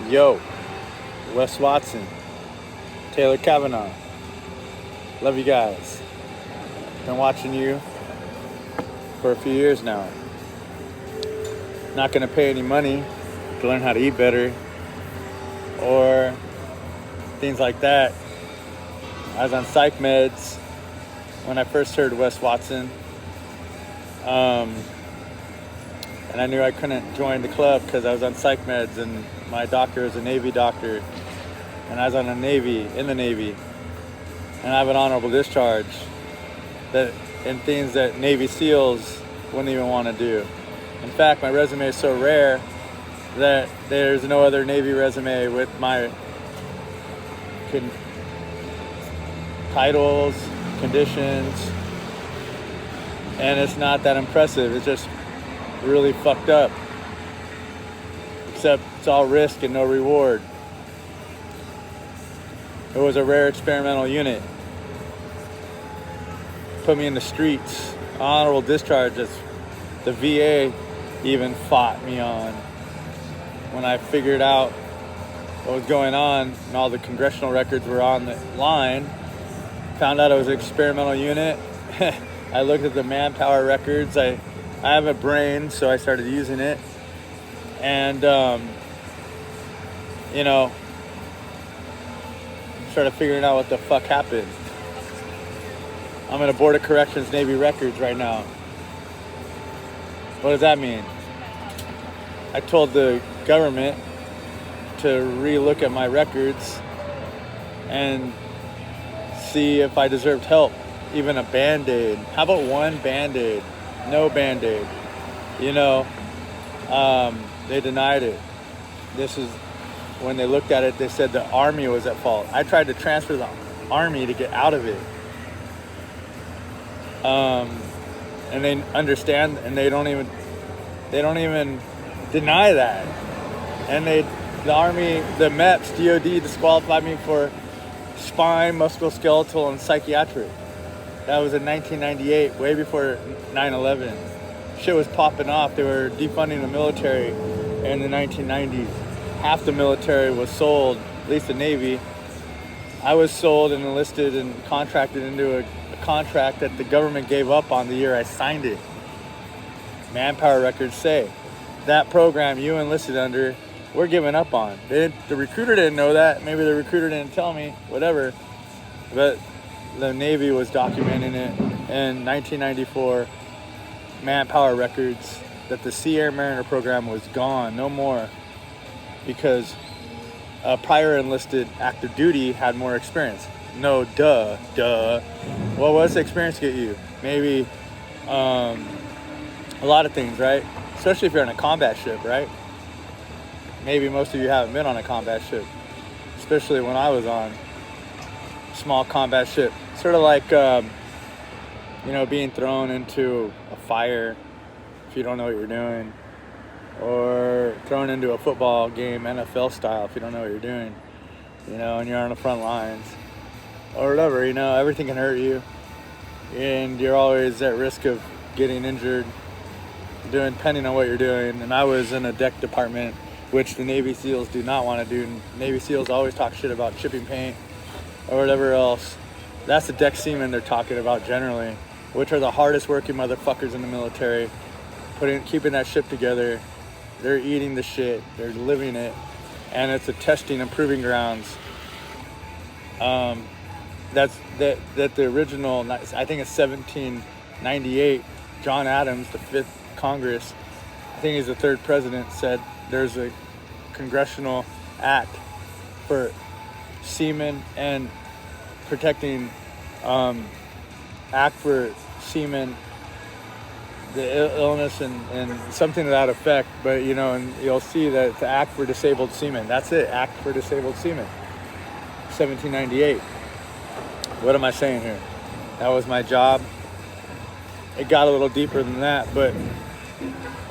Yo, Wes Watson, Taylor Kavanaugh. Love you guys. Been watching you for a few years now. Not gonna pay any money to learn how to eat better or things like that. I was on psych meds when I first heard Wes Watson. And I knew I couldn't join the club because I was on psych meds and my doctor was a Navy doctor and I was in the Navy, and I have an honorable discharge and things that Navy SEALs wouldn't even want to do. In fact, my resume is so rare that there's no other Navy resume with my titles, conditions, and it's not that impressive. It's just really fucked up. Except it's all risk and no reward. It was a rare experimental unit. Put me in the streets. Honorable discharge as the VA even fought me on. When I figured out what was going on and all the congressional records were on the line, found out it was an experimental unit. I looked at the manpower records. I have a brain, so I started using it. And, started figuring out what the fuck happened. I'm in a Board of Corrections Navy records right now. What does that mean? I told the government to re-look at my records and see if I deserved help. Even a Band-Aid. How about one Band-Aid? No Band-Aid. They denied it. This is when they looked at it, they said the Army was at fault. I tried to transfer the Army to get out of it. And they understand, and they don't even deny that. And the Army, the MEPS, DOD disqualified me for spine, musculoskeletal, and psychiatric. That was in 1998, way before 9/11. Shit was popping off. They were defunding the military in the 1990s. Half the military was sold, at least the Navy. I was sold and enlisted and contracted into a contract that the government gave up on the year I signed it. Manpower records say that program you enlisted under, we're giving up on. The recruiter didn't know that. Maybe the recruiter didn't tell me, whatever. But the Navy was documenting it in 1994 manpower records that the Sea Air Mariner program was gone, no more, because a prior enlisted active duty had more experience. No, duh. Well, what's the experience get you? Maybe a lot of things, right? Especially if you're on a combat ship, right? Maybe most of you haven't been on a combat ship, especially when I was on a small combat ship. Sort of like, being thrown into a fire if you don't know what you're doing, or thrown into a football game, NFL style, if you don't know what you're doing, and you're on the front lines, or whatever, everything can hurt you, and you're always at risk of getting injured, depending on what you're doing. And I was in a deck department, which the Navy SEALs do not want to do. Navy SEALs always talk shit about chipping paint or whatever else. That's the deck seamen they're talking about generally, which are the hardest working motherfuckers in the military, keeping that ship together. They're eating the shit, they're living it, and it's a testing and proving grounds. That the original, I think it's 1798, John Adams, the 5th Congress, I think he's the 3rd president, said there's a congressional act for seamen and protecting, act for seamen, the illness and something to that effect. But and you'll see that it's the Act for Disabled Seamen. That's it, Act for Disabled Seamen, 1798. What am I saying here? That was my job. It got a little deeper than that, but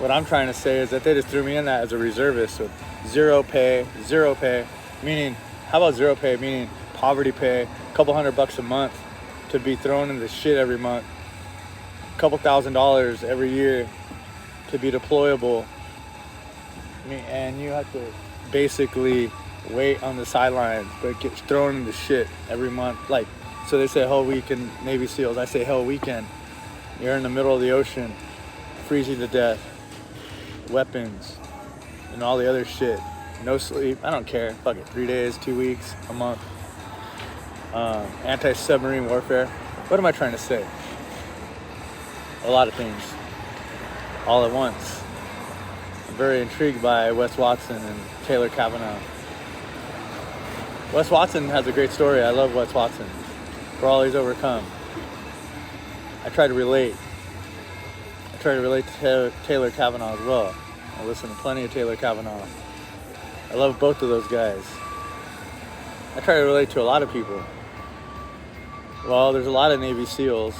what I'm trying to say is that they just threw me in that as a reservist with zero pay, meaning, how about zero pay, meaning poverty pay, a couple $100 a month to be thrown into shit every month, a couple $1,000 every year to be deployable. And you have to basically wait on the sidelines, but get thrown into shit every month. Like, so they say hell weekend, Navy SEALs. I say hell weekend. You're in the middle of the ocean, freezing to death, weapons, and all the other shit. No sleep. I don't care. Fuck it. 3 days, 2 weeks, a month. Anti-submarine warfare. What am I trying to say? A lot of things, all at once. I'm very intrigued by Wes Watson and Taylor KAVANAUGH. Wes Watson has a great story. I love Wes Watson for all he's overcome. I try to relate. I try to relate to Taylor KAVANAUGH as well. I listen to plenty of Taylor KAVANAUGh. I love both of those guys. I try to relate to a lot of people. Well, there's a lot of Navy SEALs.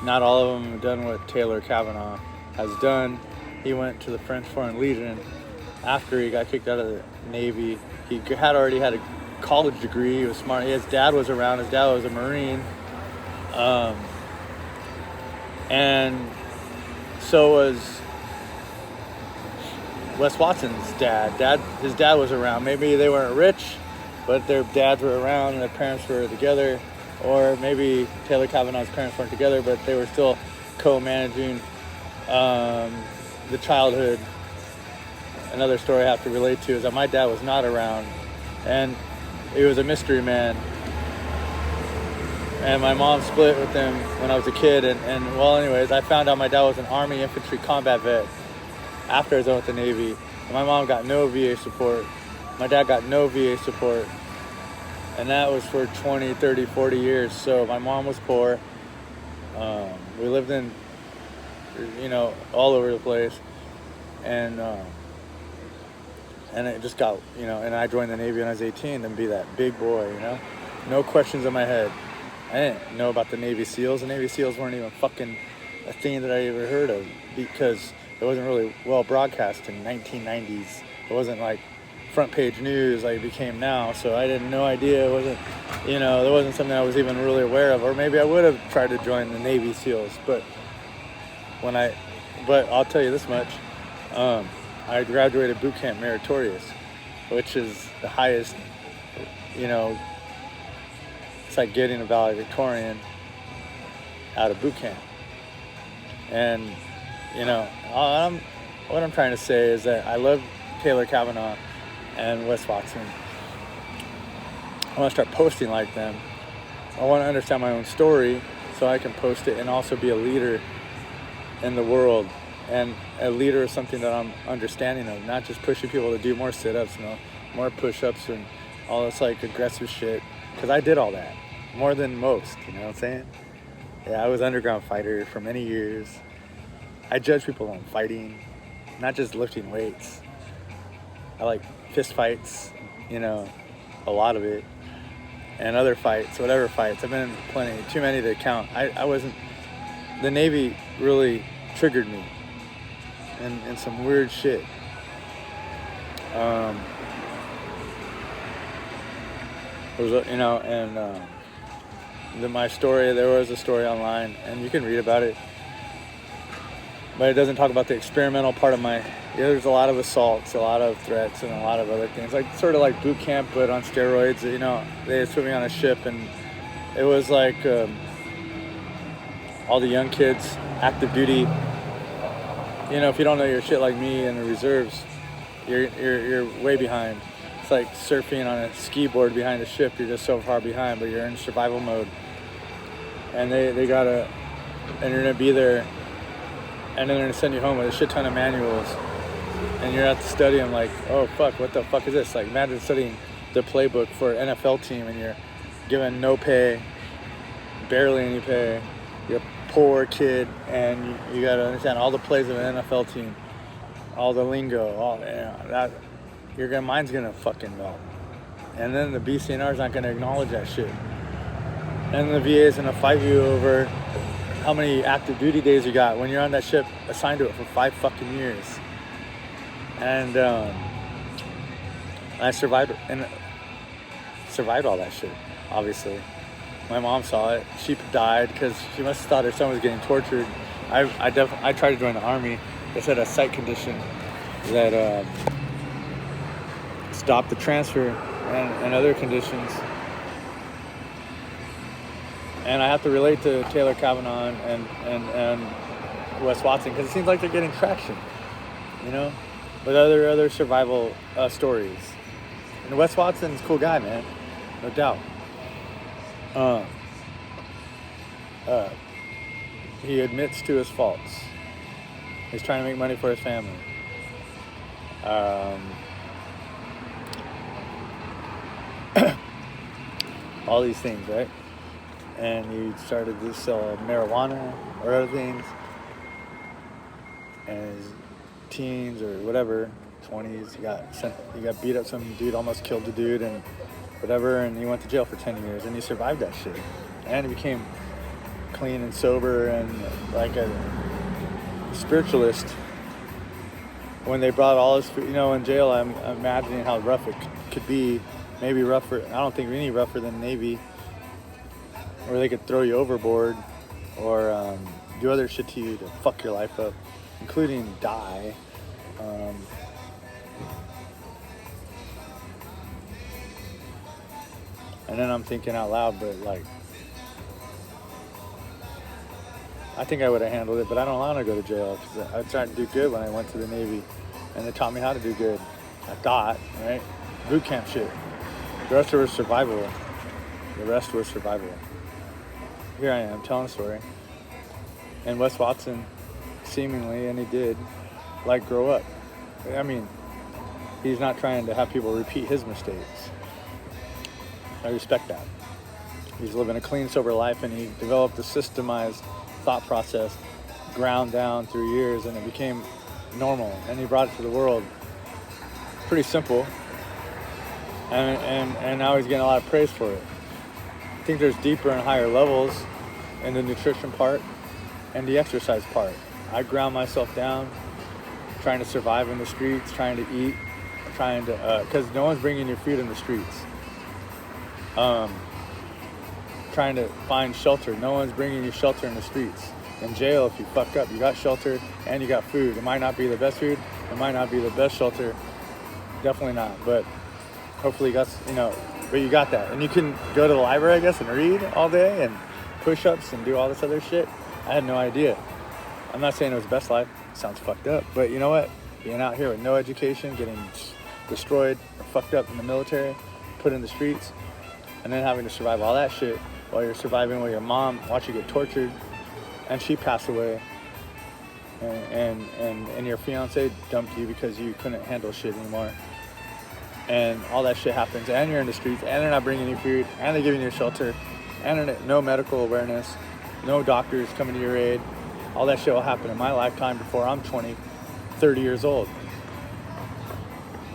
Not all of them have done what Taylor KAVANAUGh has done. He went to the French Foreign Legion after he got kicked out of the Navy. He had already had a college degree. He was smart. His dad was around. His dad was a Marine. And so was Wes Watson's dad. His dad was around. Maybe they weren't rich, but their dads were around and their parents were together. Or maybe Taylor KAVANAUGH's parents weren't together, but they were still co-managing the childhood. Another story I have to relate to is that my dad was not around, and he was a mystery man. And my mom split with him when I was a kid, and well, anyways, I found out my dad was an Army infantry combat vet after I was done with the Navy. And my mom got no VA support. My dad got no VA support. And that was for 20, 30, 40 years. So my mom was poor. We lived in, all over the place. And it just got, and I joined the Navy when I was 18 and be that big boy, No questions in my head. I didn't know about the Navy SEALs. The Navy SEALs weren't even fucking a thing that I ever heard of because it wasn't really well broadcast in 1990s. It wasn't like front page news like it became now, so I had no idea. It wasn't, there wasn't something I was even really aware of, or maybe I would have tried to join the Navy SEALs, but I'll tell you this much, I graduated boot camp meritorious, which is the highest, it's like getting a valedictorian out of boot camp. And, what I'm trying to say is that I love Taylor KAVANAUGH and Wes Watson. I want to start posting like them. I want to understand my own story so I can post it and also be a leader in the world. And a leader is something that I'm understanding of, not just pushing people to do more sit-ups, more push-ups and all this like aggressive shit. Because I did all that more than most, you know what I'm saying? Yeah, I was an underground fighter for many years. I judge people on fighting, not just lifting weights. I like fist fights, a lot of it, and other fights, whatever fights. I've been in plenty, too many to count. The Navy really triggered me and some weird shit. My story, there was a story online, and you can read about it, but it doesn't talk about the experimental part of there's a lot of assaults, a lot of threats, and a lot of other things, like sort of like boot camp, but on steroids. They put me on a ship, and it was like all the young kids, active duty. If you don't know your shit like me in the reserves, you're way behind. It's like surfing on a ski board behind a ship. You're just so far behind, but you're in survival mode. And they gotta, and you're gonna be there, and then they're gonna send you home with a shit ton of manuals. And you're at to study them like, oh fuck, what the fuck is this? Like, imagine studying the playbook for an NFL team and you're given no pay, barely any pay. You're a poor kid and you gotta understand all the plays of an NFL team, all the lingo, your mind's gonna fucking melt. And then the BCNR's not gonna acknowledge that shit. And the VA is gonna fight you over how many active duty days you got when you're on that ship assigned to it for 5 fucking years. And I survived all that shit, obviously. My mom saw it. She died because she must have thought her son was getting tortured. I tried to join the Army. They said a sight condition that stop the transfer and other conditions. And I have to relate to Taylor Kavanaugh and Wes Watson because it seems like they're getting traction, you know, with other survival stories. And Wes Watson's a cool guy, man, no doubt. He admits to his faults. He's trying to make money for his family. All these things, right? And he started to sell marijuana or other things. And his teens or whatever, 20s, he got beat up. Some dude almost killed the dude and whatever. And he went to jail for 10 years and he survived that shit. And he became clean and sober and like a spiritualist. When they brought all his, in jail, I'm imagining how rough it could be. Maybe rougher. I don't think any rougher than Navy. Or they could throw you overboard or do other shit to you to fuck your life up, including die. And then I'm thinking out loud, but like, I think I would have handled it, but I don't want to go to jail because I tried to do good when I went to the Navy, and they taught me how to do good. I thought, right? Boot camp shit. The rest was survival. Here I am telling a story. And Wes Watson, seemingly, and he did, like, grow up. I mean, he's not trying to have people repeat his mistakes. I respect that. He's living a clean, sober life, and he developed a systemized thought process, ground down through years, and it became normal. And he brought it to the world. Pretty simple. And now he's getting a lot of praise for it. I think there's deeper and higher levels in the nutrition part and the exercise part. I ground myself down, trying to survive in the streets, trying to eat, because no one's bringing you food in the streets. Trying to find shelter. No one's bringing you shelter in the streets. In jail, if you fuck up, you got shelter and you got food. It might not be the best food. It might not be the best shelter. Definitely not. But hopefully you got, but you got that. And you can go to the library, I guess, and read all day and push-ups and do all this other shit. I had no idea. I'm not saying it was the best life. It sounds fucked up. But you know what? Being out here with no education, getting destroyed or fucked up in the military, put in the streets, and then having to survive all that shit while you're surviving with your mom, watch you get tortured, and she passed away, and your fiance dumped you because you couldn't handle shit anymore, and all that shit happens, and you're in the streets, and they're not bringing you food, and they're giving you shelter, and no medical awareness, no doctors coming to your aid. All that shit will happen in my lifetime before I'm 30 years old.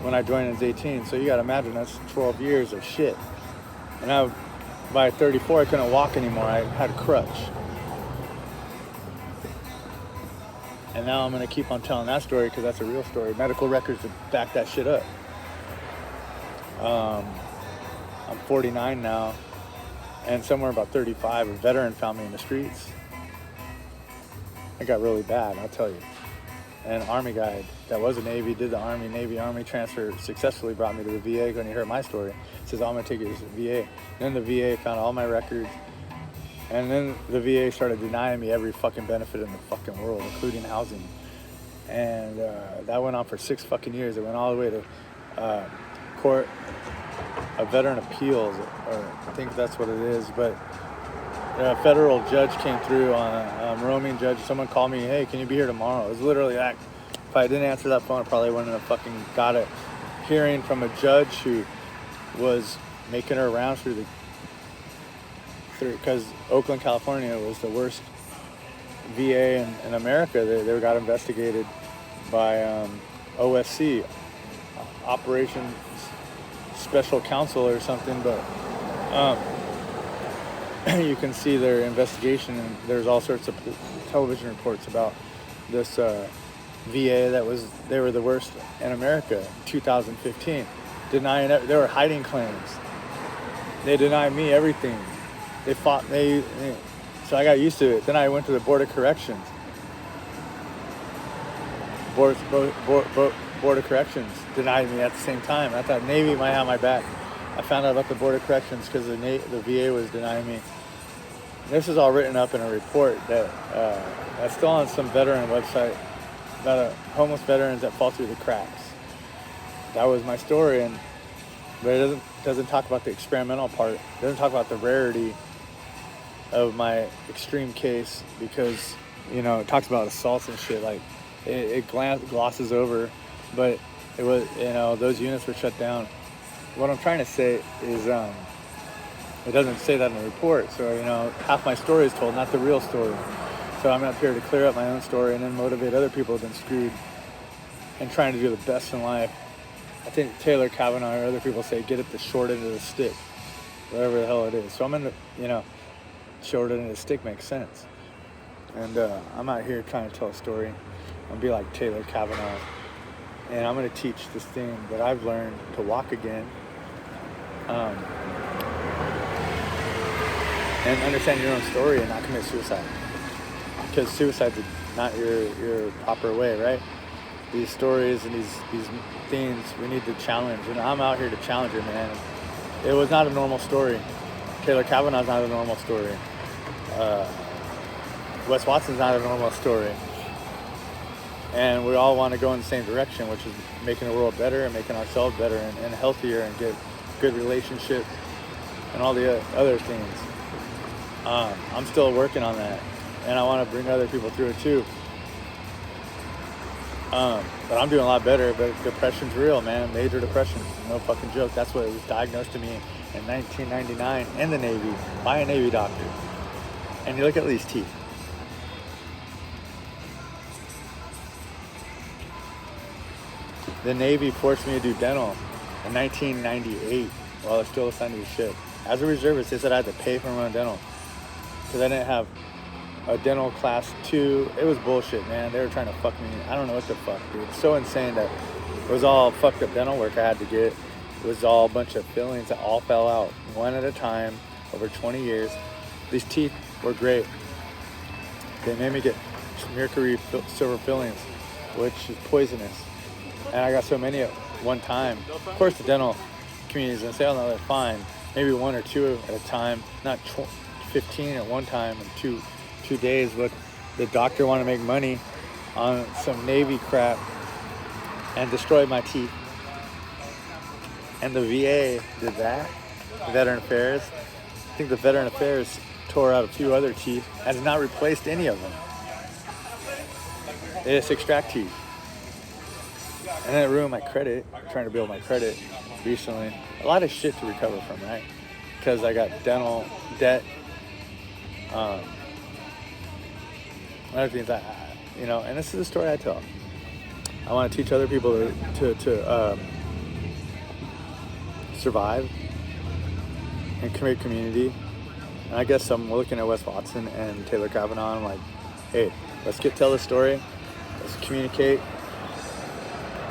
When I joined, I was 18, so you gotta imagine that's 12 years of shit. And by 34, I couldn't walk anymore. I had a crutch. And now I'm going to keep on telling that story because that's a real story. Medical records to back that shit up. I'm 49 now. And somewhere about 35, a veteran found me in the streets. It got really bad, I'll tell you. And an Army guy that was a Navy, did the Navy-Army transfer, successfully brought me to the VA. When he heard my story, he says, I'm going to take you to the VA. Then the VA found all my records. And then the VA started denying me every fucking benefit in the fucking world, including housing. And that went on for 6 fucking years. It went all the way to court, a veteran appeals, or I think that's what it is. But a federal judge came through on a roaming judge. Someone called me, hey, can you be here tomorrow? It was literally that. If I didn't answer that phone, I probably wouldn't have fucking got a hearing from a judge who was making her rounds through because Oakland, California was the worst VA in America. They got investigated by OSC, Operations Special Counsel or something, but you can see their investigation, and there's all sorts of television reports about this VA they were the worst in America in 2015, denying it. They were hiding claims. They denied me everything. So I got used to it. Then I went to the Board of Corrections. Board of Corrections denied me at the same time. I thought Navy might have my back. I found out about the Board of Corrections because the VA was denying me. This is all written up in a report that's still on some veteran website about homeless veterans that fall through the cracks. That was my story, but it doesn't talk about the experimental part. It doesn't talk about the rarity of my extreme case because, it talks about assaults and shit. Like, it glosses over, but it was, those units were shut down. What I'm trying to say is, it doesn't say that in the report. So, half my story is told, not the real story. So I'm up here to clear up my own story and then motivate other people who've been screwed and trying to do the best in life. I think Taylor KAVANAUGH or other people say, get at the short end of the stick, whatever the hell it is. So I'm in the, short end of the stick makes sense. And I'm out here trying to tell a story. I'm going to be like Taylor KAVANAUGH. And I'm going to teach this thing that I've learned to walk again. And understand your own story and not commit suicide. Because suicide's not your proper way, right? These stories and these things we need to challenge. And I'm out here to challenge it, man. It was not a normal story. Taylor KAVANAUgh's not a normal story. Wes Watson's not a normal story. And we all want to go in the same direction, which is making the world better and making ourselves better and healthier and get good relationships and all the other things. I'm still working on that, and I want to bring other people through it too. But I'm doing a lot better, but depression's real, man. Major depression, no fucking joke. That's what it was diagnosed to me in 1999 in the Navy by a Navy doctor. And you look at these teeth. The Navy forced me to do dental in 1998 while I was still assigned to the ship. As a reservist, they said I had to pay for my own dental because I didn't have a dental class 2. It was bullshit, man. They were trying to fuck me. I don't know what the fuck, dude. It's so insane that it was all fucked up dental work I had to get. It was all a bunch of fillings that all fell out one at a time over 20 years. These teeth were great. They made me get mercury silver fillings, which is poisonous. And I got so many at one time. Of course, the dental community is going to say, oh no, they're fine. Maybe 1 or 2 at a time, not 15 at one time in 2 days. But the doctor wanted to make money on some Navy crap and destroyed my teeth. And the VA did that, the Veteran Affairs. I think the Veteran Affairs tore out a few other teeth, has not replaced any of them. They just extract teeth. And then it ruined my credit, trying to build my credit recently. A lot of shit to recover from, right? Because I got dental debt. Other things and this is the story I tell. I want to teach other people to survive and create community. And I guess I'm looking at Wes Watson and Taylor KAVANAUGH. I'm like, hey, let's tell this story. Let's communicate.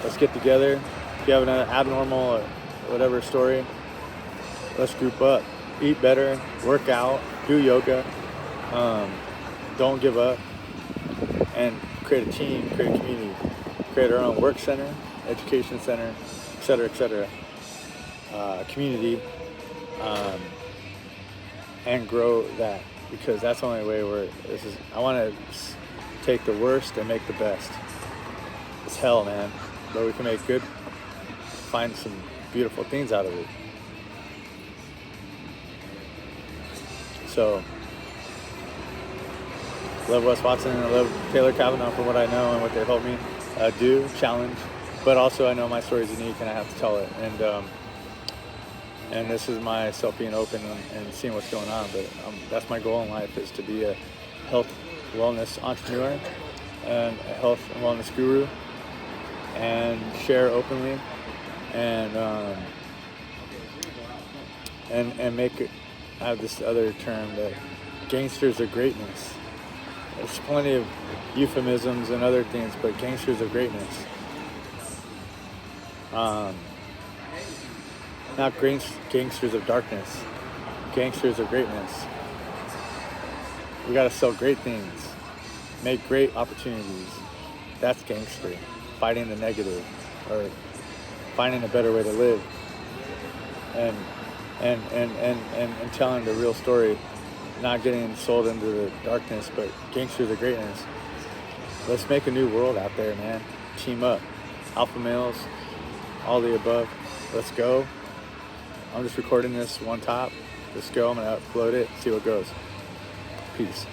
Let's get together. If you have an abnormal or whatever story, let's group up. Eat better, work out, do yoga. Don't give up. And create a team, create a community. Create our own work center, education center, et cetera, community. And grow that, because that's the only way I want to take the worst and make the best. It's hell, man, but we can make find some beautiful things out of it. So, love Wes Watson and I love Taylor KAVANAUGH for what I know and what they helped me do, challenge, but also I know my story is unique and I have to tell it. And this is myself being open and seeing what's going on. But that's my goal in life, is to be a health wellness entrepreneur and a health and wellness guru, and share openly and make it. I have this other term, that gangsters of greatness. There's plenty of euphemisms and other things, but gangsters of greatness. Not gangsters of darkness, gangsters of greatness. We gotta sell great things, make great opportunities. That's gangster, fighting the negative. or finding a better way to live, and telling the real story, not getting sold into the darkness, but gangsters of greatness. Let's make a new world out there, man. Team up. Alpha males, all the above. Let's go. I'm just recording this one top. Let's go. I'm going to upload it, see what goes. Peace.